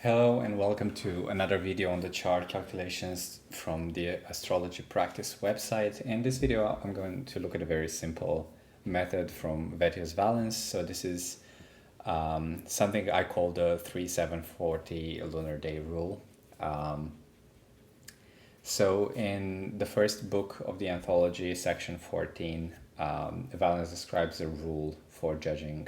Hello and welcome to another video on the chart calculations from the Astrology Practice website. In this video, I'm going to look at a very simple method from Vettius Valens. So this is something I call the 3740 lunar day rule. So in the first book of the anthology, section 14, Valens describes a rule for judging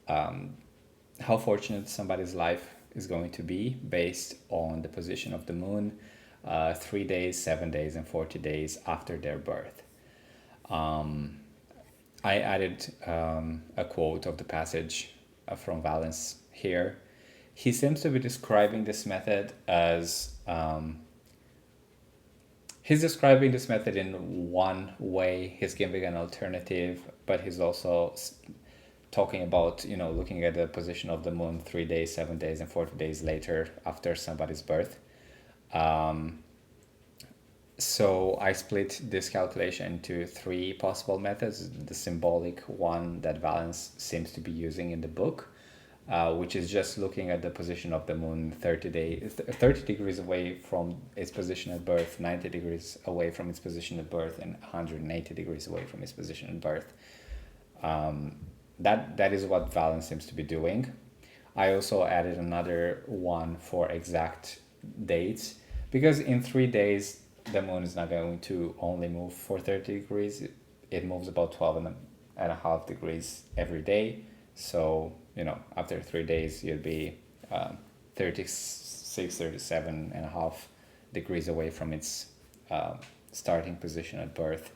how fortunate somebody's life is going to be based on the position of the moon 3 days, 7 days, and 40 days after their birth. I added a quote of the passage from Valens here. He seems to be describing this method as he's describing this method in one way. He's giving an alternative, but he's also talking about, looking at the position of the moon 3 days, 7 days, and 40 days later after somebody's birth. So I split this calculation into three possible methods. The symbolic one that Valens seems to be using in the book, which is just looking at the position of the moon 30 degrees away from its position at birth, 90 degrees away from its position at birth, and 180 degrees away from its position at birth. That is what Valens seems to be doing. I also added another one for exact dates, because in 3 days the moon is not going to only move for 30 degrees. It moves about 12 and a half degrees every day. So, after 3 days you'll be 36, 37 and a half degrees away from its starting position at birth.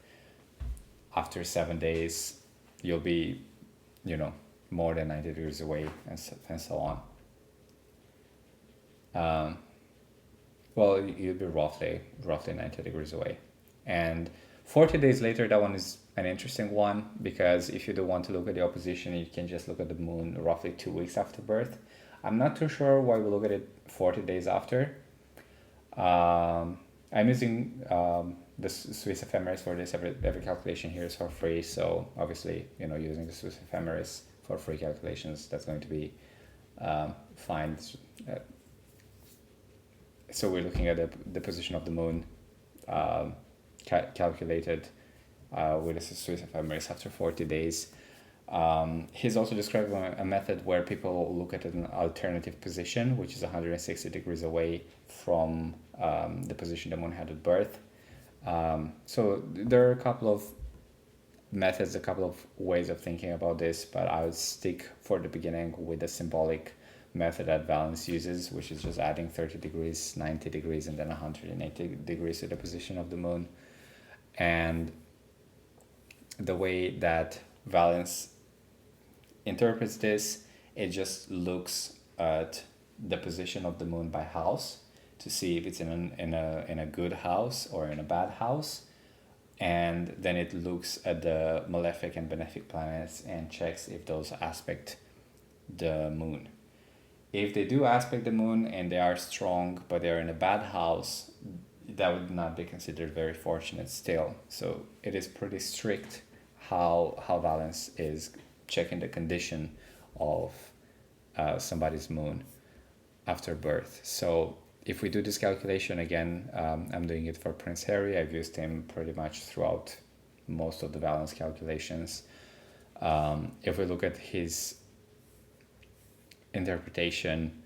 After 7 days you'll be more than 90 degrees away, and so on. Well, you'll be roughly 90 degrees away. And 40 days later, that one is an interesting one, because if you do want to look at the opposition, you can just look at the moon roughly 2 weeks after birth. I'm not too sure why we look at it 40 days after. I'm using the Swiss ephemeris for this. Every calculation here is for free, so obviously using the Swiss ephemeris for free calculations, that's going to be fine. So we're looking at the position of the moon calculated with the Swiss ephemeris after 40 days. He's also describing a method where people look at an alternative position, which is 160 degrees away from the position the moon had at birth. So there are a couple of methods, a couple of ways of thinking about this, but I would stick for the beginning with the symbolic method that Valens uses, which is just adding 30 degrees, 90 degrees, and then 180 degrees to the position of the moon. And the way that Valens interprets this, it just looks at the position of the moon by house to see if it's in a good house or in a bad house, and then it looks at the malefic and benefic planets and checks if those aspect the moon. If they do aspect the moon and they are strong but they're in a bad house, that would not be considered very fortunate still. So it is pretty strict how Valens is checking the condition of somebody's moon after birth. So if we do this calculation again, I'm doing it for Prince Harry. I've used him pretty much throughout most of the Valens calculations. If we look at his interpretation,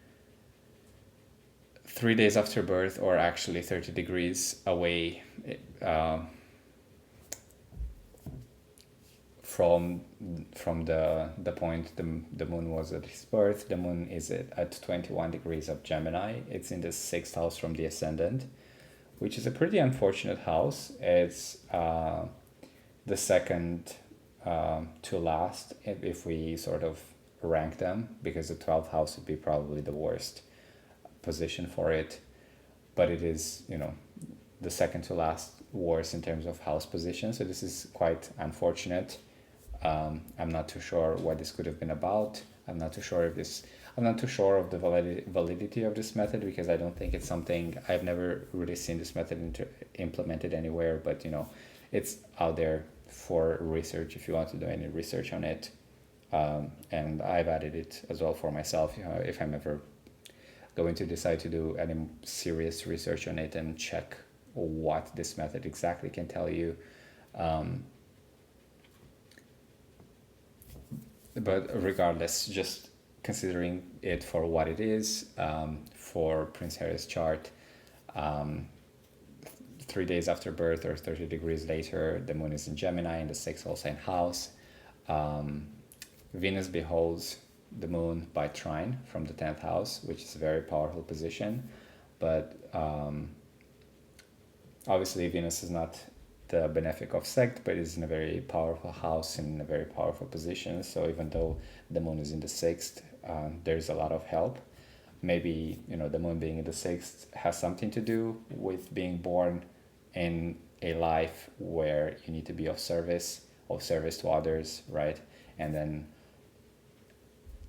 3 days after birth, or actually 30 degrees away from the point the moon was at his birth, the moon is at 21 degrees of Gemini. It's in the 6th house from the ascendant, which is a pretty unfortunate house. It's the second to last if we sort of rank them, because the 12th house would be probably the worst position for it, but it is the second to last worst in terms of house position, so this is quite unfortunate. I'm not too sure what this could have been about. I'm not too sure of the validity of this method, because I don't think it's something, I've never really seen this method implemented anywhere, but it's out there for research if you want to do any research on it. And I've added it as well for myself, if I'm ever going to decide to do any serious research on it and check what this method exactly can tell you. But regardless, just considering it for what it is, for Prince Harry's chart, 3 days after birth or 30 degrees later, the moon is in Gemini in the sixth whole sign house. Venus beholds the moon by trine from the 10th house, which is a very powerful position. But obviously, Venus is not the benefic of sect, but is in a very powerful house and in a very powerful position. So even though the moon is in the sixth, there's a lot of help. Maybe, the moon being in the sixth has something to do with being born in a life where you need to be of service to others, right? And then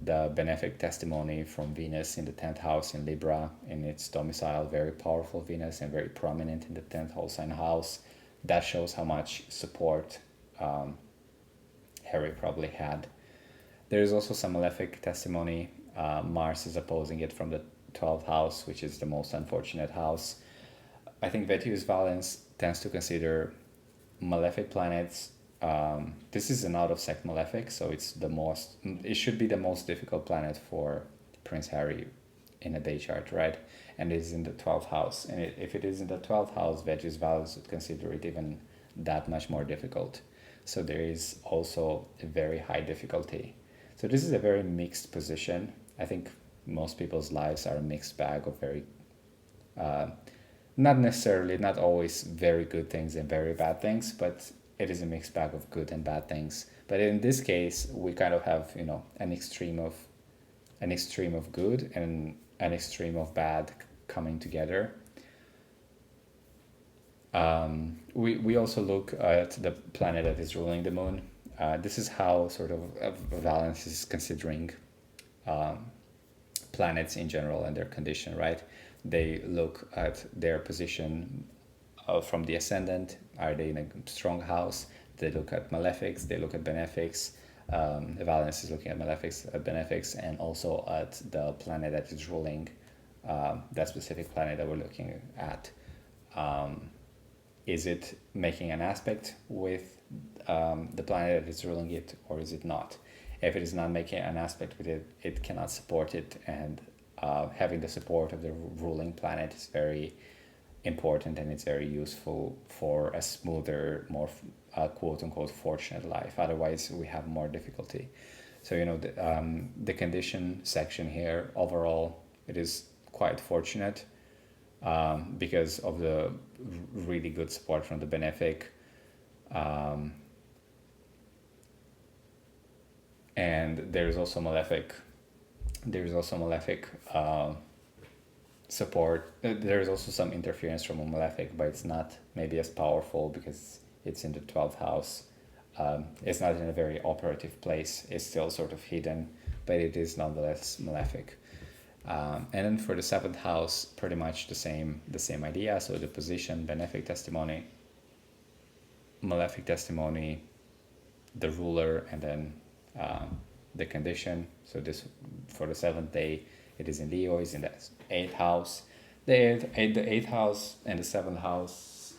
the benefic testimony from Venus in the 10th house in Libra, in its domicile, very powerful Venus and very prominent in the 10th whole sign house. That shows how much support Harry probably had. There is also some malefic testimony. Mars is opposing it from the 12th house, which is the most unfortunate house. I think Vettius Valens tends to consider malefic planets. This is an out of sect malefic, so it should be the most difficult planet for Prince Harry in a day chart, right? And it is in the 12th house. And if it is in the 12th house, Vettius Valens would consider it even that much more difficult. So there is also a very high difficulty. So this is a very mixed position. I think most people's lives are a mixed bag of very, not always very good things and very bad things, but it is a mixed bag of good and bad things. But in this case, we kind of have, an extreme of good and an extreme of bad coming together. We also look at the planet that is ruling the moon. This is how sort of Valens is considering planets in general and their condition, right? They look at their position from the ascendant. Are they in a strong house? They look at malefics, they look at benefics. Valens is looking at malefics, at benefics, and also at the planet that is ruling that specific planet that we're looking at. Is it making an aspect with the planet that is ruling it, or is it not? If it is not making an aspect with it, it cannot support it, and having the support of the ruling planet is very important, and it's very useful for a smoother, more quote-unquote fortunate life. Otherwise, we have more difficulty. So, the condition section here, overall, it is quite fortunate because of the really good support from the benefic. And there's also malefic support. There's also some interference from a malefic, but it's not maybe as powerful because it's in the 12th house. It's not in a very operative place. It's still sort of hidden, but it is nonetheless malefic. And then for the 7th house, pretty much the same idea. So the position, benefic testimony, malefic testimony, the ruler, and then the condition. So this, for the 7th day, it is in Leo, is in the 8th house. The 8th house and the 7th house,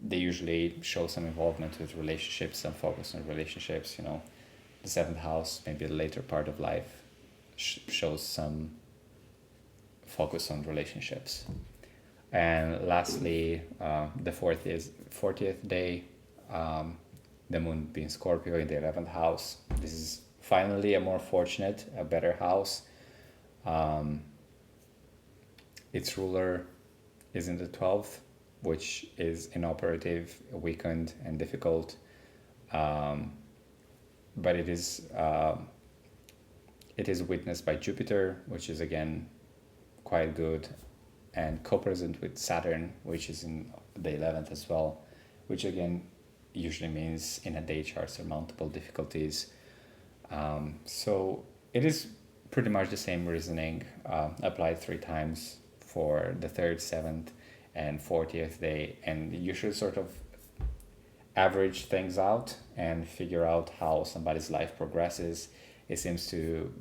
they usually show some involvement with relationships, some focus on relationships. The 7th house, maybe the later part of life, shows some focus on relationships. And lastly, the 40th day, the moon being Scorpio in the 11th house. This is finally a more fortunate, a better house. Its ruler is in the 12th, which is inoperative, weakened, and difficult. But it is witnessed by Jupiter, which is again quite good, and co-present with Saturn, which is in the 11th as well, which again usually means in a day chart surmountable difficulties. So it is pretty much the same reasoning applied 3 times for the 3rd, 7th, and 40th day, and you should sort of average things out and figure out how somebody's life progresses. It seems to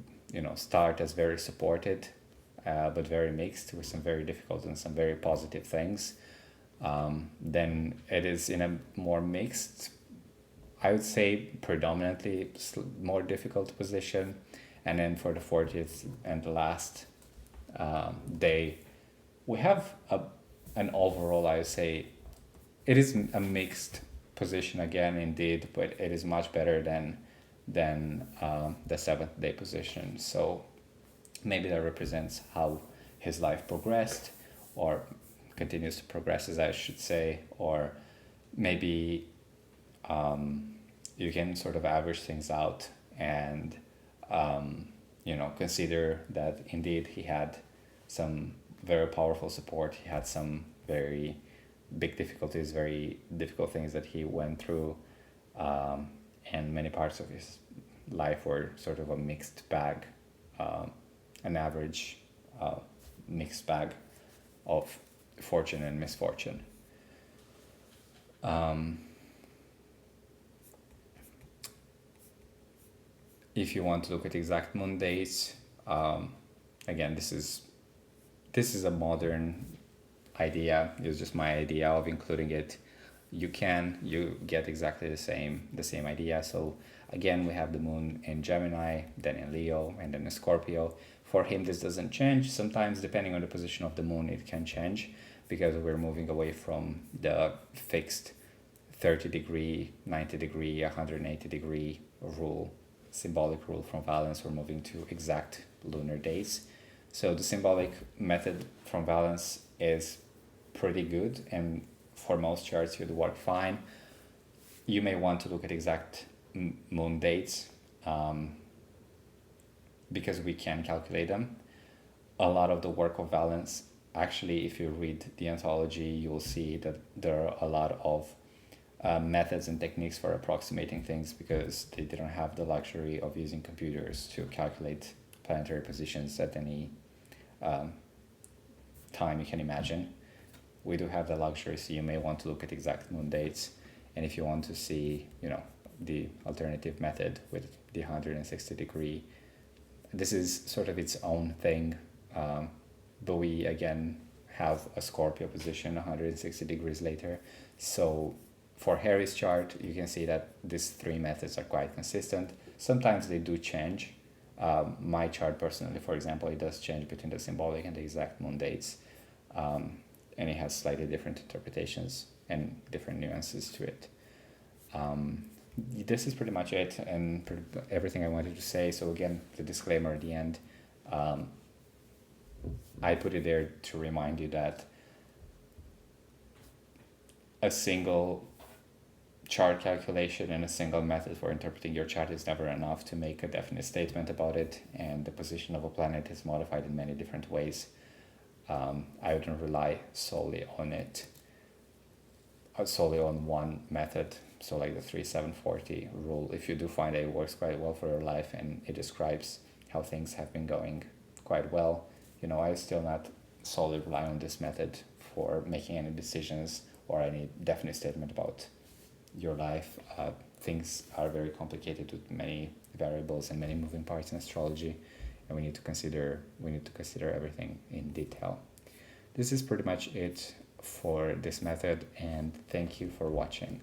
start as very supported but very mixed, with some very difficult and some very positive things. Then it is in a more mixed, I would say predominantly more difficult position. And then for the 40th and the last day, we have an overall, I would say, it is a mixed position again, indeed, but it is much better than the seventh day position. So maybe that represents how his life progressed, or continues to progress, as I should say, or maybe you can sort of average things out and consider that indeed he had some very powerful support. He had some very big difficulties, very difficult things that he went through, and many parts of his life were sort of a mixed bag, an average mixed bag of fortune and misfortune. If you want to look at exact moon dates, again, this is a modern idea. It's just my idea of including it. You get exactly the same idea. So again, we have the moon in Gemini, then in Leo, and then in Scorpio. For him, this doesn't change. Sometimes, depending on the position of the moon, it can change, because we're moving away from the fixed 30-degree, 90-degree, 180-degree rule, symbolic rule from Valens. We're moving to exact lunar days. So the symbolic method from Valens is pretty good, and for most charts it would work fine. You may want to look at exact moon dates, because we can calculate them. A lot of the work of Valens, actually, if you read the Anthology, you will see that there are a lot of methods and techniques for approximating things, because they didn't have the luxury of using computers to calculate planetary positions at any time you can imagine. We do have the luxury, so you may want to look at exact moon dates. And if you want to see, the alternative method with the 160-degree, this is sort of its own thing. But we, again, have a Scorpio position 160 degrees later. So for Harry's chart, you can see that these three methods are quite consistent. Sometimes they do change. My chart personally, for example, it does change between the symbolic and the exact moon dates. And it has slightly different interpretations and different nuances to it. This is pretty much it, and everything I wanted to say. So again, the disclaimer at the end, I put it there to remind you that a single chart calculation and a single method for interpreting your chart is never enough to make a definite statement about it, and the position of a planet is modified in many different ways. I wouldn't rely solely on it, solely on one method. So like the 3-7-40 rule, if you do find that it works quite well for your life and it describes how things have been going quite well, I still not solely rely on this method for making any decisions or any definite statement about your life. Things are very complicated with many variables and many moving parts in astrology, and we need to consider everything in detail. This is pretty much it for this method, and thank you for watching.